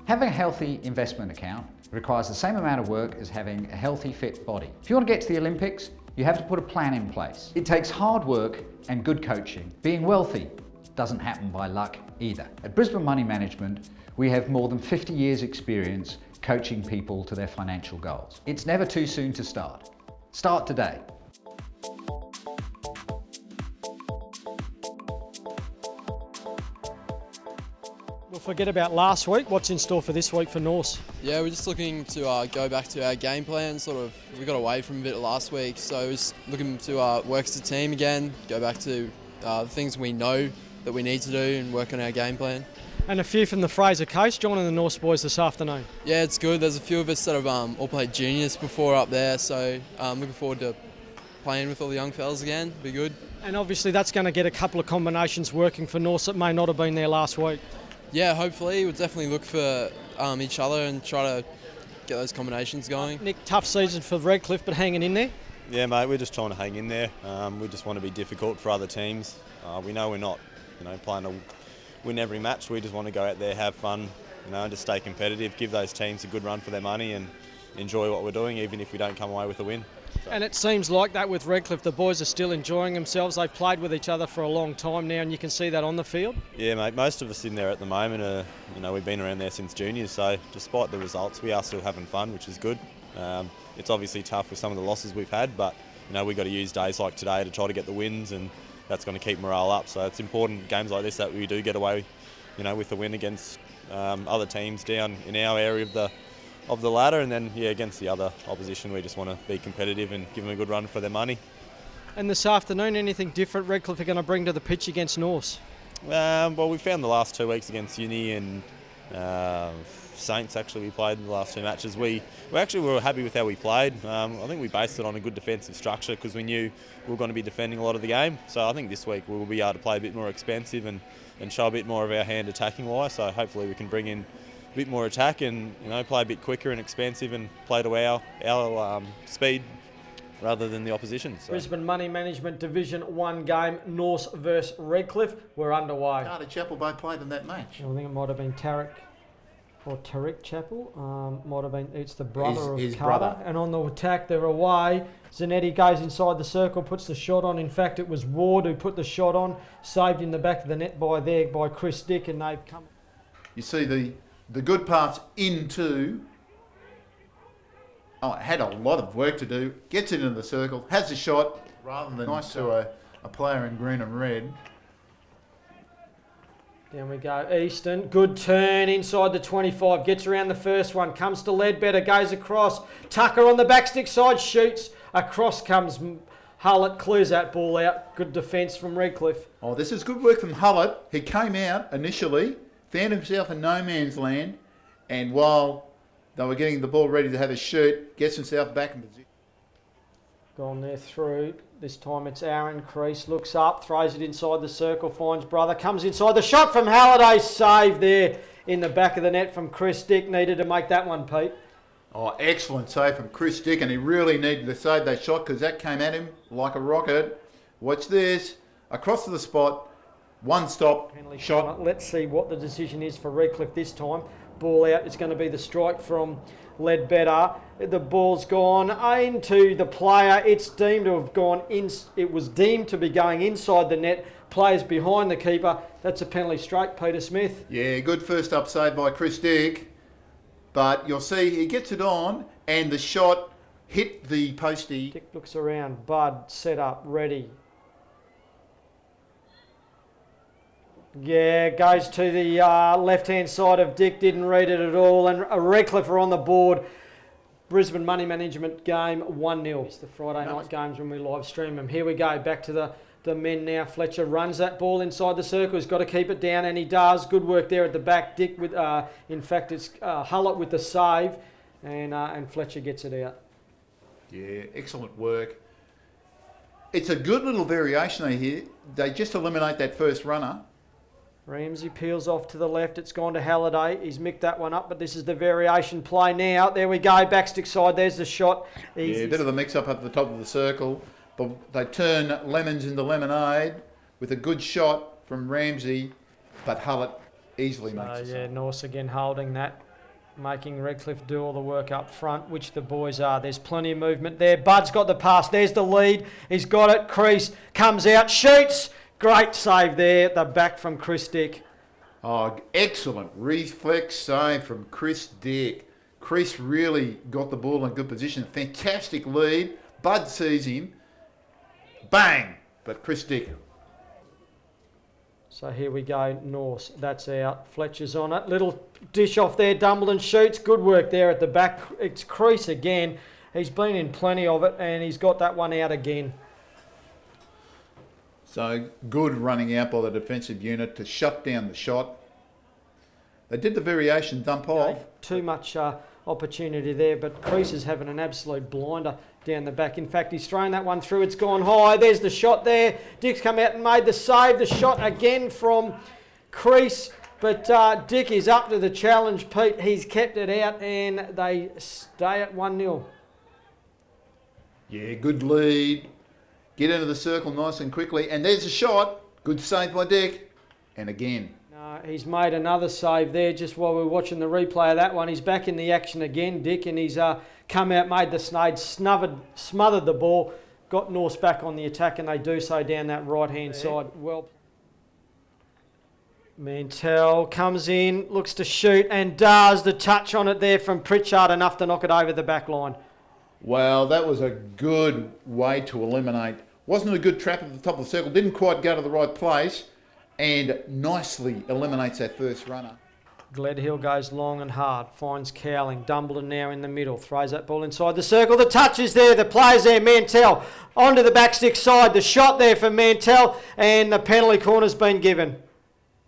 Having a healthy investment account requires the same amount of work as having a healthy, fit body. If you want to get to the Olympics, you have to put a plan in place. It takes hard work and good coaching. Being wealthy doesn't happen by luck either. At Brisbane Money Management, we have more than 50 years experience coaching people to their financial goals. It's never too soon to start. Start today. We'll forget about last week. What's in store for this week for Norse? Yeah, we're just looking to go back to our game plan. We got away from a bit last week, so we're just looking to work as a team again, go back to the things we know that we need to do and work on our game plan. And a few from the Fraser case joining the Norse boys this afternoon. Yeah, it's good. There's a few of us that have all played juniors before up there, so looking forward to playing with all the young fellas again. Be good. And obviously that's going to get a couple of combinations working for Norse that may not have been there last week. Yeah, hopefully. We'll definitely look for each other and try to get those combinations going. Nick, tough season for Redcliffe, but hanging in there? Yeah, mate, we're just trying to hang in there. We just want to be difficult for other teams. We know we're not, playing to win every match. We just want to go out there, have fun, just stay competitive, give those teams a good run for their money and enjoy what we're doing, even if we don't come away with a win. So. And it seems like that with Redcliffe, the boys are still enjoying themselves. They've played with each other for a long time now, and you can see that on the field. Yeah, mate, most of us in there at the moment are, we've been around there since juniors, so despite the results, we are still having fun, which is good. It's obviously tough with some of the losses we've had, but, we've got to use days like today to try to get the wins, and that's going to keep morale up. So it's important games like this that we do get away, with the win against other teams down in our area of the ladder, and then against the other opposition we just want to be competitive and give them a good run for their money. And this afternoon, anything different Redcliffe are going to bring to the pitch against Norse? Well, we found the last 2 weeks against Uni and Saints. Actually, we played the last two matches. We were happy with how we played. I think we based it on a good defensive structure because we knew we were going to be defending a lot of the game. So I think this week we will be able to play a bit more expensive and show a bit more of our hand attacking wise. So hopefully we can bring in a bit more attack and play a bit quicker and expensive and play to our speed rather than the opposition. So. Brisbane Money Management Division 1 game, Norse versus Redcliffe. We're underway. Carter Chapel both played in that match. I think it might have been Tarek Chapel. Might have been. It's the brother of his Carter. brother. And on the attack, they're away. Zanetti goes inside the circle, puts the shot on. In fact, it was Ward who put the shot on, saved in the back of the net by Chris Dick, and they've come. You see the good pass into. Oh, it had a lot of work to do. Gets it into the circle, has the shot, rather than nice to a player in green and red. Down we go, Easton. Good turn inside the 25. Gets around the first one. Comes to Ledbetter. Goes across. Tucker on the backstick side. Shoots. Across comes Hullett. Clears that ball out. Good defence from Redcliffe. Oh, this is good work from Hullett. He came out initially, found himself in no man's land, and while they were getting the ball ready to have a shoot, gets himself back in position. Gone there through. This time it's Aaron Crease. Looks up, throws it inside the circle, finds brother, comes inside. The shot from Halliday, save there in the back of the net from Chris Dick. Needed to make that one, Pete. Oh, excellent save from Chris Dick, and he really needed to save that shot because that came at him like a rocket. Watch this. Across to the spot. One stop. Shot. Let's see what the decision is for Redcliffe this time. Ball out. It's going to be the strike from Ledbetter. The ball's gone into the player. It's deemed to have gone in. It was deemed to be going inside the net. Players behind the keeper. That's a penalty straight, Peter Smith. Yeah, good first up save by Chris Dick. But you'll see he gets it on and the shot hit the postie. Dick looks around. Bud set up, ready. Yeah, goes to the left-hand side of Dick, didn't read it at all, and Redcliffe are on the board. Brisbane Money Management game 1-0. It's the Friday night games when we live stream them. Here we go, back to the men now. Fletcher runs that ball inside the circle. He's got to keep it down, and he does. Good work there at the back. Dick with, in fact, it's Hullett with the save, and Fletcher gets it out. Yeah, excellent work. It's a good little variation here. They just eliminate that first runner. Ramsey peels off to the left. It's gone to Halliday. He's micked that one up, but this is the variation play now. There we go, backstick side. There's the shot. Easy. Yeah, a bit of a mix-up at the top of the circle, but they turn lemons into lemonade with a good shot from Ramsey, but Hullett easily makes it. Yeah, Norse again holding that. making Redcliffe do all the work up front, which the boys are. There's plenty of movement there. Bud's got the pass. There's the lead. He's got it. Crease comes out, shoots. Great save there. The back from Chris Dick. Oh, excellent reflex save from Chris Dick. Chris really got the ball in good position. Fantastic lead. Bud sees him. Bang! But Chris Dick. So here we go, Norse. That's out. Fletcher's on it. Little dish off there. Dumbledon shoots. Good work there at the back. It's Crease again. He's been in plenty of it and he's got that one out again. So good running out by the defensive unit to shut down the shot. They did the variation dump off. Too much opportunity there, but Crease is having an absolute blinder down the back. In fact, he's thrown that one through. It's gone high. There's the shot there. Dick's come out and made the save. The shot again from Crease, but Dick is up to the challenge, Pete. He's kept it out and they stay at 1-0. Yeah, good lead. Get into the circle nice and quickly. And there's a shot. Good save by Dick. And again. No, he's made another save there just while we're watching the replay of that one. He's back in the action again, Dick, and he's come out, made the snade, smothered the ball, got Norse back on the attack, and they do so down that right-hand side. Well, Mantell comes in, looks to shoot, and does. The touch on it there from Pritchard, enough to knock it over the back line. Well, that was a good way to eliminate. Wasn't a good trap at the top of the circle. Didn't quite go to the right place. And nicely eliminates that first runner. Gledhill goes long and hard, finds Cowling. Dumbledon now in the middle, throws that ball inside the circle. The touch is there, the play's there, Mantell onto the backstick side. The shot there for Mantell, and the penalty corner's been given.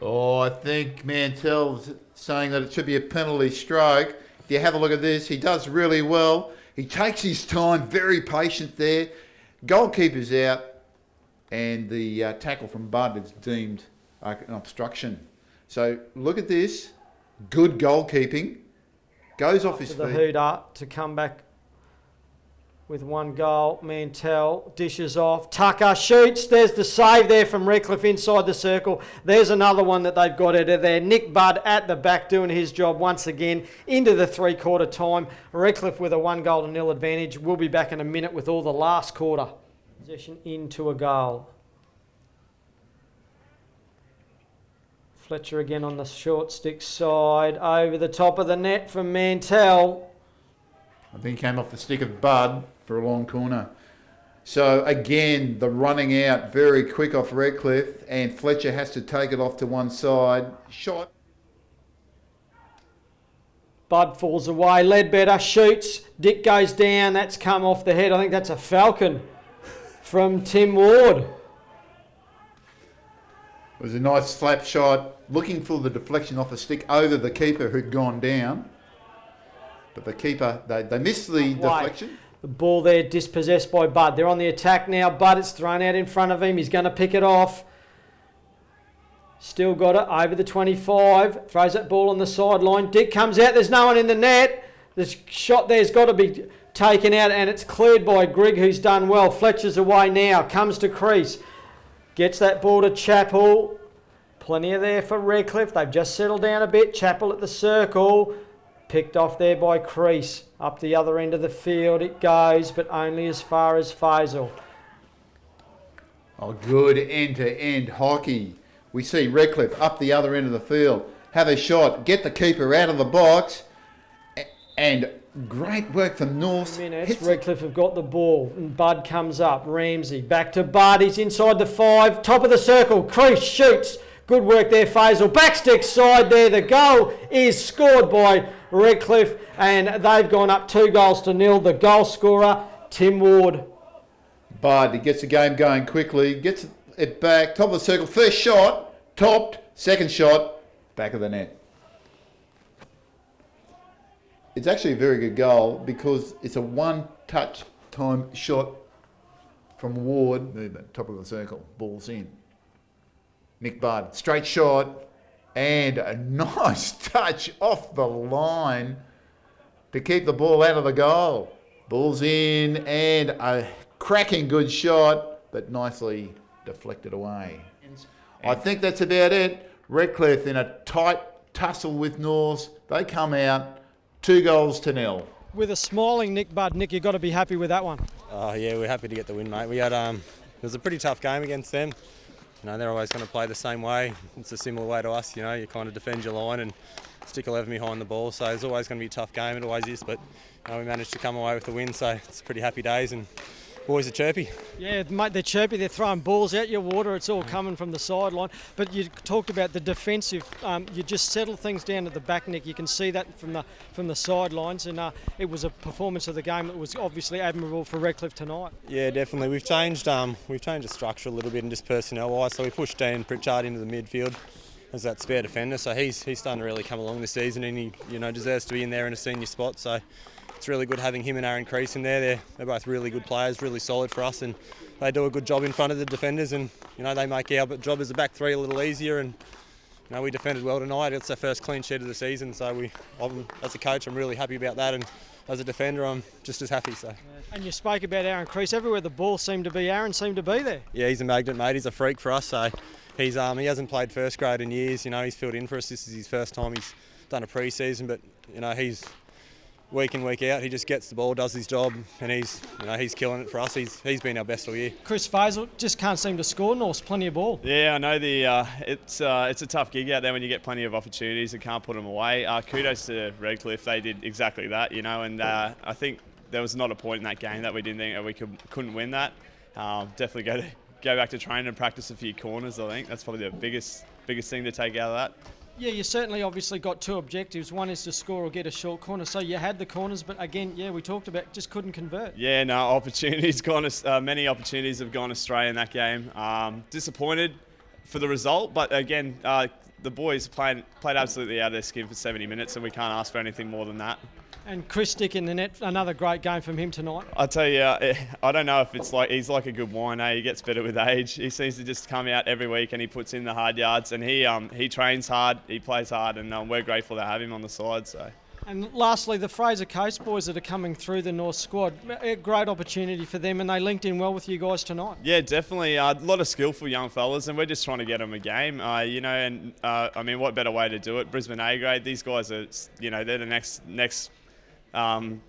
Oh, I think Mantell's saying that it should be a penalty stroke. If you have a look at this, he does really well. He takes his time, very patient there. Goalkeeper's out, and the tackle from Bud is deemed an obstruction. So look at this, good goalkeeping, goes off his feet. The Hooter to come back with one goal. Mantell dishes off, Tucker shoots, there's the save there from Redcliffe inside the circle. There's another one that they've got out of there. Nick Budd at the back doing his job once again into the three-quarter time. Redcliffe with a 1-0 advantage. We'll be back in a minute with all the last quarter. Possession into a goal. Fletcher again on the short stick side, over the top of the net from Mantell. I think he came off the stick of Bud for a long corner. So again, the running out very quick off Redcliffe, and Fletcher has to take it off to one side. Shot. Bud falls away, Ledbetter shoots, Dick goes down, that's come off the head. I think that's a falcon from Tim Ward. It was a nice slap shot, looking for the deflection off the stick over the keeper who'd gone down. But the keeper, they missed the deflection. The ball there dispossessed by Bud. They're on the attack now. Bud, it's thrown out in front of him. He's going to pick it off. Still got it over the 25. Throws that ball on the sideline. Dick comes out. There's no one in the net. The shot there's got to be taken out, and it's cleared by Grigg, who's done well. Fletcher's away now. Comes to crease. Gets that ball to Chappell. Plenty of there for Redcliffe. They've just settled down a bit. Chappell at the circle. Picked off there by Crease. Up the other end of the field it goes, but only as far as Faisal. Oh, good end-to-end hockey. We see Redcliffe up the other end of the field. Have a shot. Get the keeper out of the box. And great work from North. Redcliffe have got the ball, and Bud comes up. Ramsey back to Bud. He's inside the 5. Top of the circle. Crease shoots. Good work there, Faisal. Backstick side there. The goal is scored by Redcliffe, and they've gone up 2-0. The goal scorer, Tim Ward. Bud, he gets the game going quickly. Gets it back. Top of the circle. First shot. Topped. Second shot. Back of the net. It's actually a very good goal because it's a one-touch time shot from Ward. Movement, top of the circle, ball's in. Nick Budd, straight shot, and a nice touch off the line to keep the ball out of the goal. Ball's in, and a cracking good shot, but nicely deflected away. I think that's about it. Redcliffe in a tight tussle with North. They come out. 2-0. With a smiling Nick Budd. Nick, you've got to be happy with that one. Oh yeah, we're happy to get the win, mate. We had it was a pretty tough game against them. You know, they're always going to play the same way. It's a similar way to us. You know, you kind of defend your line and stick 11 behind the ball. So it's always going to be a tough game. It always is. But we managed to come away with the win. So it's pretty happy days and boys are chirpy. Yeah, mate, they're chirpy. They're throwing balls out your water. It's all coming from the sideline. But you talked about the defensive. You just settle things down at the back, Nick. You can see that from the sidelines. And it was a performance of the game that was obviously admirable for Redcliffe tonight. Yeah, definitely. We've changed the structure a little bit and just personnel-wise. So we pushed Dan Pritchard into the midfield as that spare defender. So he's starting to really come along this season, and he deserves to be in there in a senior spot. So it's really good having him and Aaron Crease in there. They're both really good players, really solid for us, and they do a good job in front of the defenders, and they make our job as a back three a little easier. And we defended well tonight. It's our first clean sheet of the season, so as a coach, I'm really happy about that, and as a defender, I'm just as happy. So. And you spoke about Aaron Crease. Everywhere the ball seemed to be, Aaron seemed to be there. Yeah, he's a magnet, mate. He's a freak for us. So he hasn't played first grade in years. He's filled in for us. This is his first time he's done a pre-season, but he's week in, week out, he just gets the ball, does his job, and he's killing it for us. He's been our best all year. Chris Faisal just can't seem to score. North's plenty of ball. Yeah, I know it's a tough gig out there when you get plenty of opportunities and can't put them away. Kudos to Redcliffe, they did exactly that, and I think there was not a point in that game that we didn't think that we couldn't win that. Definitely go back to training and practice a few corners. I think that's probably the biggest thing to take out of that. Yeah, you certainly obviously got two objectives. One is to score or get a short corner. So you had the corners, but again, we talked about just couldn't convert. Yeah, no, many opportunities have gone astray in that game. Disappointed for the result, but again, the boys played absolutely out of their skin for 70 minutes, and we can't ask for anything more than that. And Chris Dick in the net, another great game from him tonight. I tell you, I don't know if he's like a good wine. He gets better with age. He seems to just come out every week and he puts in the hard yards, and he trains hard, he plays hard, and we're grateful to have him on the side. So. And lastly, the Fraser Coast boys that are coming through the North squad, a great opportunity for them, and they linked in well with you guys tonight. Yeah, definitely. A lot of skillful young fellas, and we're just trying to get them a game. What better way to do it? Brisbane A grade. These guys are, they're the next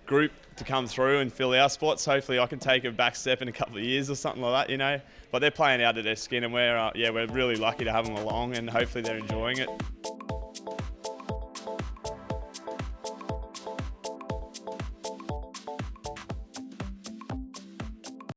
group to come through and fill our spots. Hopefully I can take a back step in a couple of years or something like that, but they're playing out of their skin, and we're really lucky to have them along, and hopefully they're enjoying it.